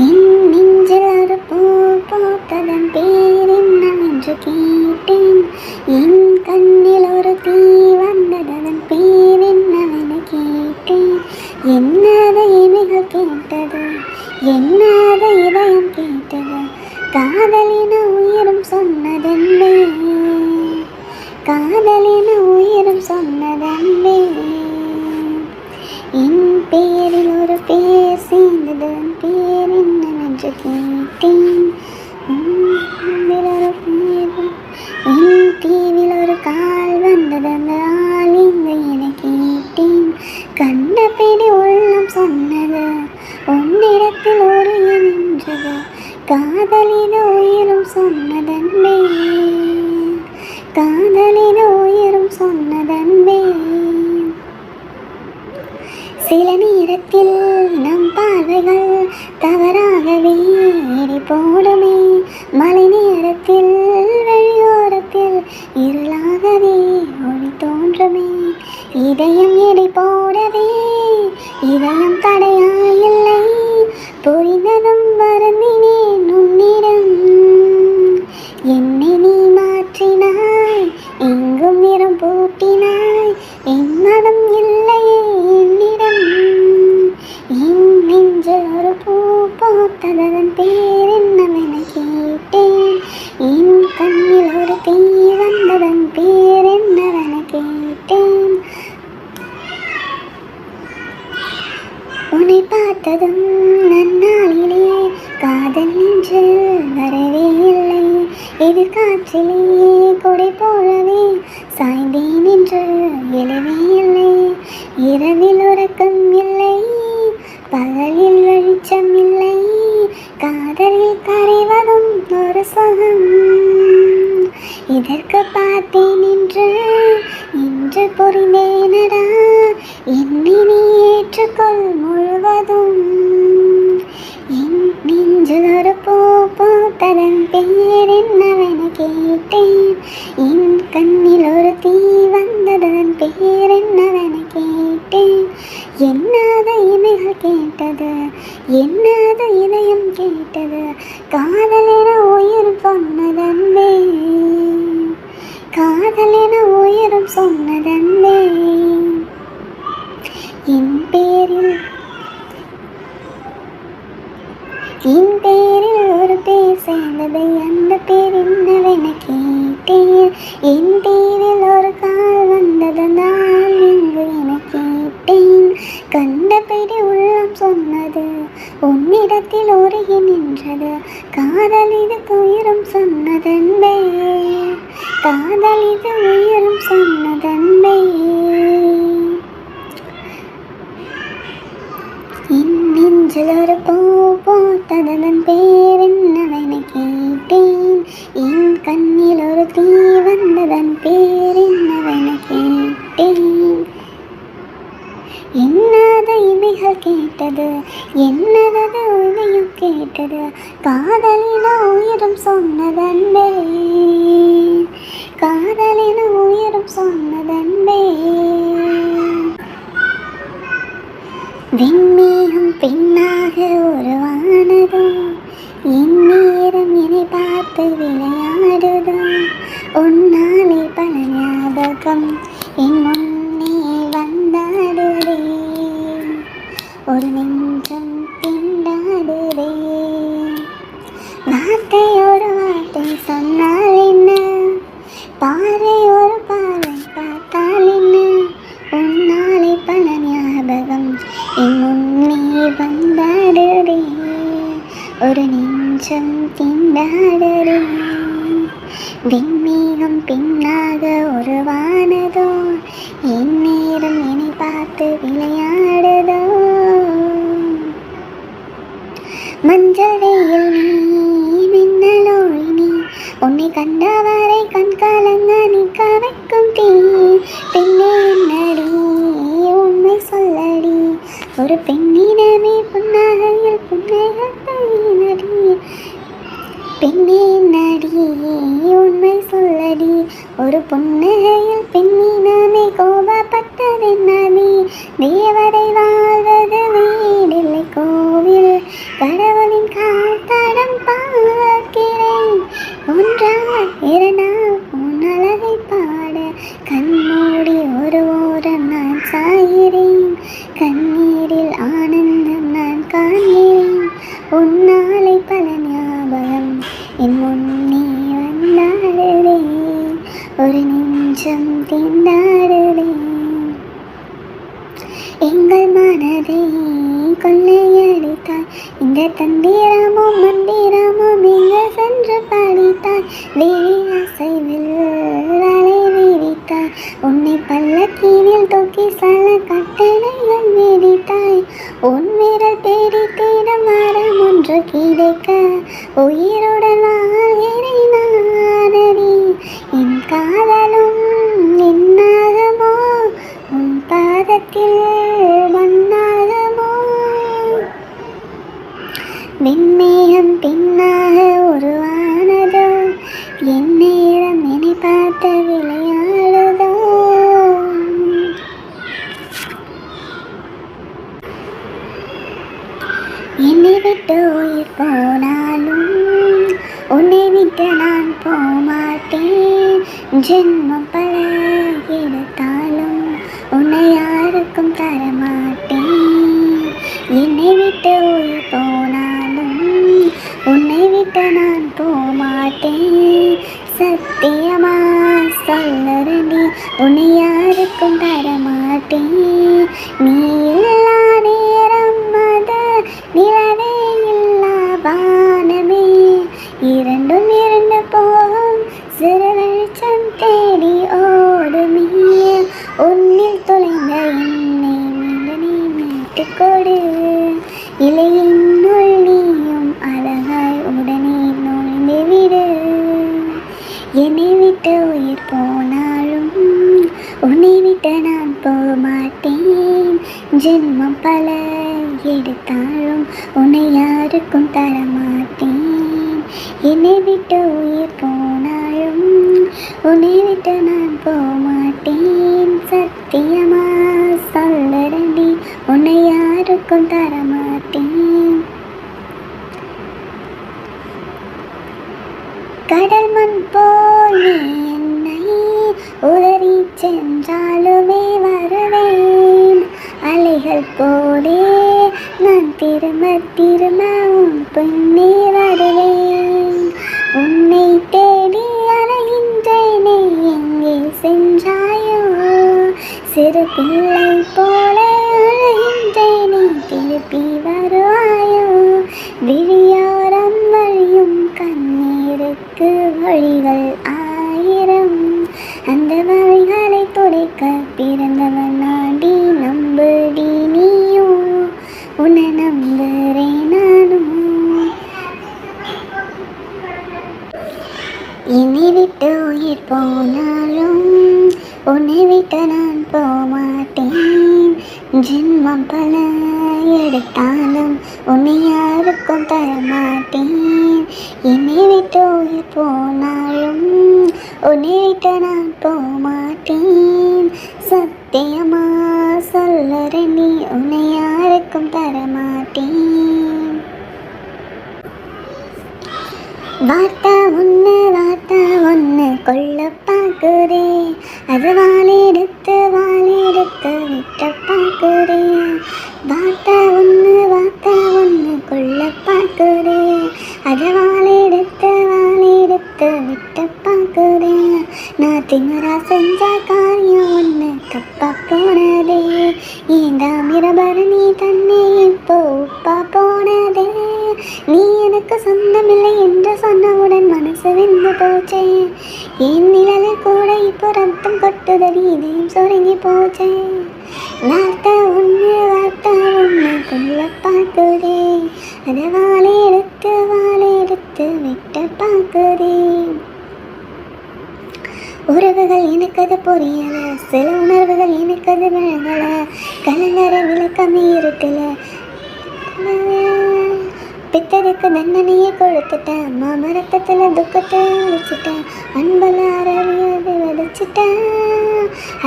என் நெஞ்சில் ஒரு பூ பூத்ததன் பேர் என்னவென்று கேட்டேன். என் கண்ணில் ஒரு தீ வந்ததன் பேர் என்னவென கேட்டேன். என்னாத இமைகள் கேட்டது, என்னாத இதயம் கேட்டது, காதலின உயிரும் சொன்னதென்பே, காதலின உயிரும் சொன்னதென்பே. என் பேரில் ஒரு பேர் சேர்ந்தது, பேர் என்னவென்று கேட்டேன். என் தீவில் ஒரு கால் வந்தது, அந்த ஆள் எங்கு என கேட்டேன். கண்ட பிடி உள்ளம் சொன்னது, உன்னிடத்தில் ஒரு நின்றது, காதலின உயிரும் சொன்னதன்பே, காதலின உயிரும் சொன்னதன்பே. சில நேரத்தில் நம் பார்வைகள் தவறாகவே எடை போடுமே. மழை நேரத்தில் வழியோரத்தில் இருளாகவே ஒளி தோன்றுமே. இதயம் எடை போடவே இதயம் தடையாயில்லை, புரிந்ததும் வருந்தினேன் உன்னிடம். என்னை நீ மாற்றினாய், எங்கும் நிறம் பூட்டினாய், என் மனம் இல்லையே என்னிடம். என் நெஞ்சில் ஒரு பூ பூத்ததன் பேர் என்னவென கேட்டேன். என் கண்ணில் ஒரு தீ வந்ததன் பேர் என்னவென கேட்டேன். உன்னை பார்த்ததும் நன்னாளிலே காதல் நெஞ்சில் வரவே இல்லை. எதிர்காற்றிலே கொடை போலவே சாய்ந்தேன் என்று எழவே இல்லை. இரவில் உறக்கம் இல்லை, பகலில் வெளிச்சம் இல்லை, காதலில் கரைவதும் ஒரு சுகம். இதற்கு பார்த்தேன் இன்று புரிந்தேனடா, என்னை நீ ஏற்றுக்கொள் முழுவதும். என் நெஞ்சில் ஒரு பூ பூத்ததன் பேர் என்னவென கேட்டேன். என் கண்ணில் ஒரு தீ வந்ததன் பேர் என்னவென கேட்டேன். என்னாத இமைகள் கேட்டது, என்னாத இதயம் கேட்டது, காதலின உயிரும் சொன்னதன்பே, காதலின உயிரும் சொன்னதன்பே. என் பேரில் ஒரு பேர் சேர்ந்தது, அந்த பேர் என்னவென கேட்டேன். என் தீவில் ஒரு கால் வந்தது, நான் எங்கு என கேட்டேன். கண்டபடி உள்ளம் சொன்னது, உன்னிடத்தில் உருகி நின்றது, காதல் இது உயிரும் சொன்னதன்பே, காதல் இது உயிரும் சொன்னதன்பே. என் நெஞ்சில் ஒரு பூ பூத்ததன் பேர் என்னவென கேட்டேன். என் கண்ணில் ஒரு தீ வந்ததன் பேர் என்னவென கேட்டேன். என்னாத இமைகள் கேட்டது, என்னது உதயம் கேட்டது, காதலின உயிரும் சொன்னதன்பே, காதலின உயிரும் சொன்னதன்பே. விண்மேகம் பெண்ணாக உருவானதோ, என் நேரம் என்னை பார்த்து விளையாடுதோ, உன்னாலே பல ஞாபகம் என் முன்னே வந்தாடுதே, ஒரு நெஞ்சம் திண்டாடுதே. வார்த்தை ஒரு வார்த்தை சொன்னால் என்ன, பார்வை ஒரு பார்வை பார்த்தால் என்ன, உன்னாலே பல ஞாபகம் என் முன்னே வந்தாடுதே, ஒரு நெஞ்சம் திண்டாடுதே. விண்மேகம் பின்னாக உருவானதோ, என் நேரம் என்னை பார்த்து விளையாடுதோ. மஞ்சள் வெயில் நீ, மின்னலோய் நீ, உன்னை கண்டவரை கண் கலங்க நிற்க வைக்கும் தீ. பெண்ணே என்னடி உண்மை சொல்லடி, ஒரு பெண்ணிடமே புன்னகையில் புன்னகி. பெண்ணே என்னடி உண்மை சொல்லடி, ஒரு புன்னகையில் பெண்ணினமே கோபப்பட்டதென்னடி. தேவதை வாழ்வது வீடில்லை கோவில், கடவுளின் சாகிறேன், கண்ணீரில் ஆனந்தம் நான் காண்கிறேன். உன்னாலை பல ஞாபகம் என் முன்னே வந்தாடுதே, ஒரு நெஞ்சம் திண்டாடுதே. எங்கள் மனதை கொள்ளையடித்தாய், இந்த தந்திரமும் மந்திரமும் எங்க சென்று படித்தாய். விழி அசைவில் அலை விரித்தாய், உன்னை பல்லக்கீனில் தூக்கி சல கட்டளைகள் விரித்தாய். உன் விரல் பிடித்திட மரம் ஒன்று கிடைக்க உயிருடன் வாழ்கிறேன் நானடி. என் காதலும் என்னாகுமோ, உன் பாதத்தில் மண்ணாகுமோ. விண்மேகம் பின்னாக உருவானதோ, என் நேரம் என்னை பார்த்த விளையாடுதோ. என்னை விட்டு உயிர் போனாலும் உன்னை விட்டு நான் போமாட்டேன். ஜென்மம் பல எடுத்தாலும் உன்னை யாருக்கும் தரமாட்டேன். என்னை விட்டு உயிர் போனாலும் உன்னை விட்டு நான் போமாட்டேன். சத்தியமா சொல்லறடி, உன்னை யாருக்கும் தரமாட்டேன். நீ இல்லா நேரம் அத நிலவே இல்லா வானமே, இரண்டும் இரண்டு போகும் சிறு வெளிச்சம் தேடி ஓடுமே. உன்னில் தொலைந்த என்னை மீண்டனே மீட்டுக்கொடு, இல்லை என்னுள் நீயும் அழகாய் உடனே நுழைந்து விடு. என்னை விட்டு உயிர் போனாலும் உன்னை விட்டு நான் போமாட்டேன். ஜென்மம் பல எடுத்தாலும் உன்னை யாருக்கும் தரமாட்டேன். என்னை விட்டு உயிர் போனாலும் உன்னை விட்டு நான் போமாட்டேன். சத்தியமா சொல்லறடி, உன்னை யாருக்கும் தரமாட்டேன். கடல் மண் போல் நீ என்னை உதறி சென்றாலுமே வருவேன். அலைகள் போலே நான் திரும்ப திரும்ப உன் பின்னே வருவேன். உன்னை தேடி அலைகின்றேனே, எங்கே சென்றாயோ. சிறு பிள்ளை போல அழுகின்றேனே, திருப்பி வருவாயோ. விழியோரம் வழியும் கண்ணீருக்கு வழிகள் ஆயிரம், அந்த வழிகளை துடைக்க பிறந்தவன் நாடி. நம்புடி நீயும், உன்னை நம்புறேன் நானும். என்னை விட்டு உயிர் போனாலும் உன்னை விட்டு நான் போமாட்டேன். ஜென்மம் பல எடுத்தாலும் உன்னை யாருக்கும் தரமாட்டேன். என்னை விட்டு உயிர் போனாலும் உன்னை விட்டு நான் போமாட்டேன். சத்தியமா சொல்லறேன், நீ உன்னை யாருக்கும் தரமாட்டேன். வார்த்தை ஒன்று கொள்ள பார்க்குறே, அது வாழெடுத்து விட்ட பார்க்குறே. வார்த்தை ஒன்று கொள்ள பார்க்குறே, அது வாழெடுத்து விட்ட பார்க்குறே. நான் திமிரா செஞ்ச காரியம் ஒன்று தப்பா போனதே, ஏண்டா மிரபரணி தன்னை இப்போ உப்பா போனதே. நீ எனக்கு சொந்தமில்லை என்று சொன்னவுடன் மனசு வெந்து போச்சே. என் நிழலில் கூட இப்போ ரத்தம் கொட்டுதடி, இதயம் சுருங்கி போச்சே. வார்த்தை ஒன்று கொள்ள பார்க்குதே, அதை வாழெடுத்து விட்ட பார்க்குதே. உறவுகள் எனக்கு அது புரியல, சில உணர்வுகள் எனக்கு அது விளங்கல. கலங்கரை விளக்கமே இருட்டல, பித்தருக்கு தண்டனையை கொடுத்துட்டேன். மாம ரத்தத்தில் துக்கத்தை அழிச்சிட்டேன், அன்பல அறவியதை விதைச்சிட்டேன்.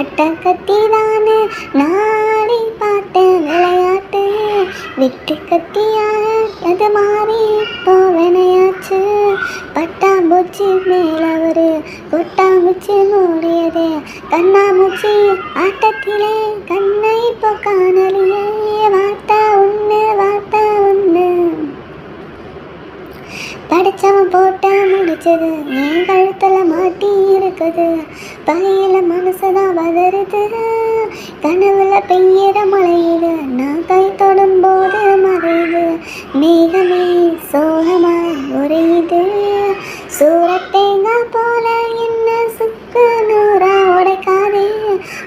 அட்ட கத்தி தானே நாடி பார்த்தேன் விளையாட்டு, விட்டு கத்தியாக அது மாறி இப்போ வினையாச்சு. பட்டாம்பூச்சி மேலே ஒரு கொட்டாம்பூச்சி மூடியதே, கண்ணாமூச்சி ஆட்டத்திலே கண் இப்போ காணலியே வார்த்தை ஒன்று படிச்சவன் போட்ட முடிச்சது என் கழுத்துல மாட்டி இருக்குது. பகையில மனசுதான் வதருது, கனவுல பெய்யற மழையில நான் கை தொடும் போது மறையுது. மேகமே சோகமாய் உரையுது, சூரத்தேங்கா போல என்ன சுக்கு நூறா உடைக்காதே.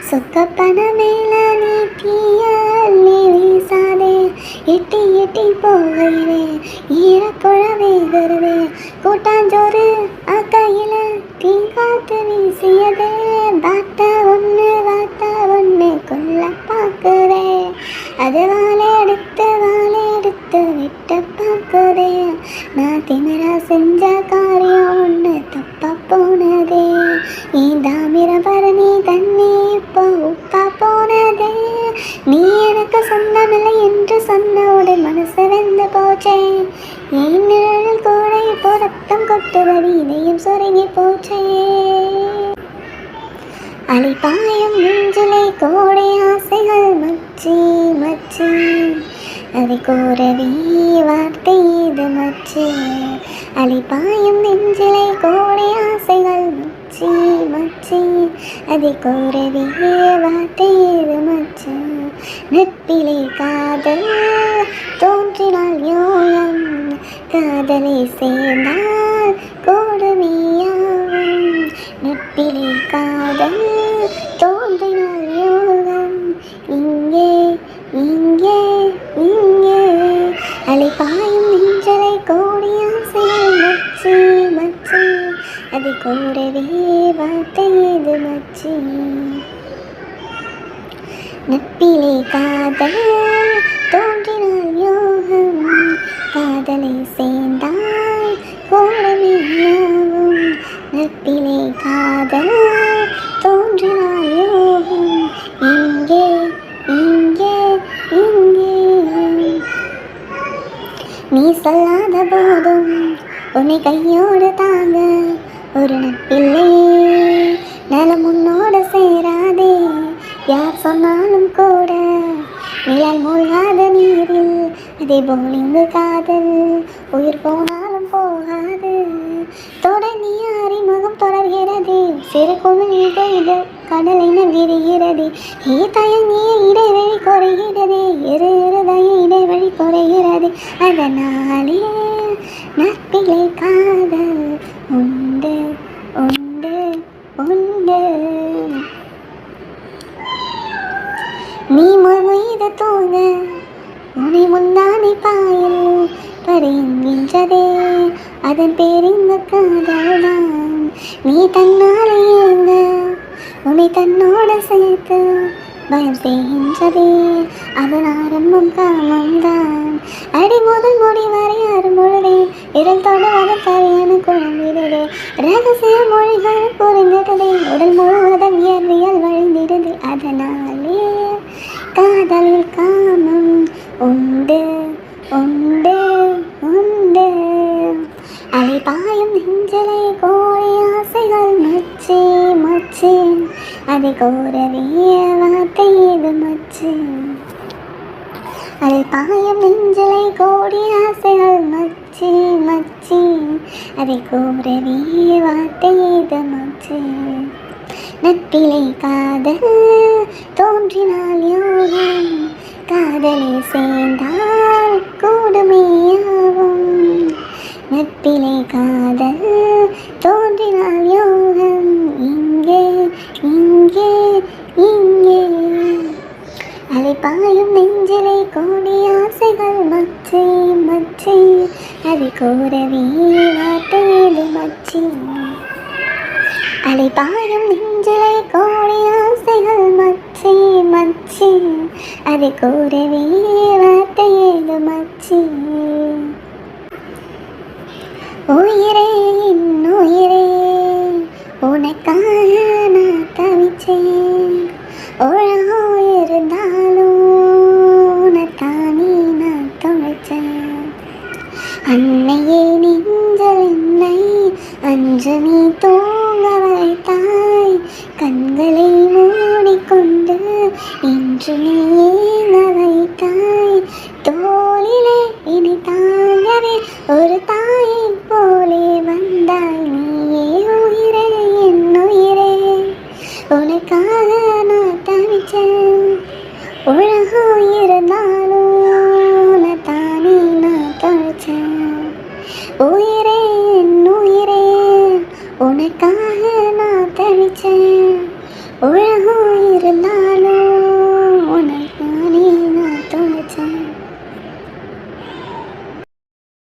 சொக்க பண மேல நீட்டிய நீ வீசாதே. எட்டி எட்டி போகையிலே ஈரக்குழவே வருவே. கூட்டாஞ்சோறு அக்கையில தீ காத்து வீசியதே. வார்த்தை ஒன்று கொல்ல பார்க்குதே. அது வாழை எடுத்து விட்டு பார்க்குதே. நான் திமிரா செஞ்ச காரியம் ஒன்று தப்பா போனதே. என் தாமிரபரணி தண்ணி இப்போ உப்பா போனதே. நீ எனக்கு சொந்தமில்லை என்று சொன்னவுடன் மனசு வெந்து போச்சே. என் நிழல் கூட இப்போ ரத்தம் கொட்டுவடி இதயம் சுருங்கி போச்சே. அலிபாயம் நெஞ்சிலே கோடை ஆசைகள் மச்சி மச்சி, அதை கூறவே வார்த்தை இது மச்சி. அலிபாயம் நெஞ்சிலே கோடை ஆசைகள் மச்சி மச்சி, அதை கூறவே வார்த்தை இது மச்சி. நட்பிலே காதல் தோன்றினால் யோகம், காதலை சேர்ந்தால் கொடுமையாகும். நட்பிலே காதல் தோன்றினால் யோகம், இங்கே இங்கே இங்கே. அலைபாயும் நெஞ்சலை கோடி ஆசைகள் மச்சி மச்சி, அதை கூடவே வார்த்தை இது மச்சி. நட்பிலே காதல் தோன்றினால் யோகம், காதலை சேர்ந்தால் கோடமையாகும். நட்பிலே காதல் தோன்றினால் யோகம், இங்கே இங்கே இங்கே. நீ சொல்லாத போதும் உன்னை கையோடு தாங்க ஒரு நட்பில்லையே. நலம் உன்னோட சேராதே, யார் சொன்னாலும் கூட நிழல் மூழ்காத நீரில் அதே போல் இங்கு காதல் உயிர் போனாலும் போகாது. தொடர்ந்து அறிமுகம் தொடர்கிறது, சிறு குமிழ் பெய்து கடலின விரிகிறது. தயங்கிய இடைவெளி குறைகிறது, இருதய இடைவெளி குறைகிறது. அதனாலே நட்பிலே காதல் உண்டு உண்டு உண்டு. நீ மீது தூங்க உனை முந்தானை பாயில் படைகின்றதே, அதன் பேரிந்த காதல் தான். நீ தன்னாலே ஏங்க உன்னை தன்னோட சேர்த்து பயம் செய்கின்றதே, அதன் ஆரம்பம் காமம்தான். அடி முதல் முடி வரை அரும்பொழுதே இருள் தொடுவது கரையான குழம்பிடுதே. ரகசிய மொழிகள் புரிந்திடுதே, உடல் முழுவதும் இயற்பியல் வழிந்திடுது. அதனாலே காதலில் காமம் உண்டு உண்டு உண்டு. அலைபாயும் நெஞ்சலை கோழி ஆசைகள் மச்சி மச்சி, அதை கோரவே வார்த்தை இது மச்சி. அலைபாயும் நெஞ்சலை கோடி ஆசைகள் மச்சி மச்சி, அதை கோரவே வார்த்தை இது மச்சி. நட்பிலே காதல் தோன்றினால் யோகம், காதலை சேர்ந்தால் கொடுமையாகும். நட்பிலே காதல் தோன்றினால் யோகம், இங்கே இங்கே இங்கே. அலைபாயும் நெஞ்சிலே கோடி ஆசைகள் மச்சி மச்சி, அதை கூறவே வார்த்தை இது மச்சி. அலைபாயும் நெஞ்சிலே கோடி ஆசைகள் மச்சி மச்சி, அதை கூறவே வார்த்தை இது மச்சி. உயிரே உயிரே உனக்காக நான் தவிச்சேன். உலகோ இருந்தாலும் உனக்கானே நான் தொலைச்சேன். அன்னையே நெஞ்சல் என்னை அன்று நீ தூங்க வைத்தாய். கண்களை மூடிக்கொண்டு இன்று நீ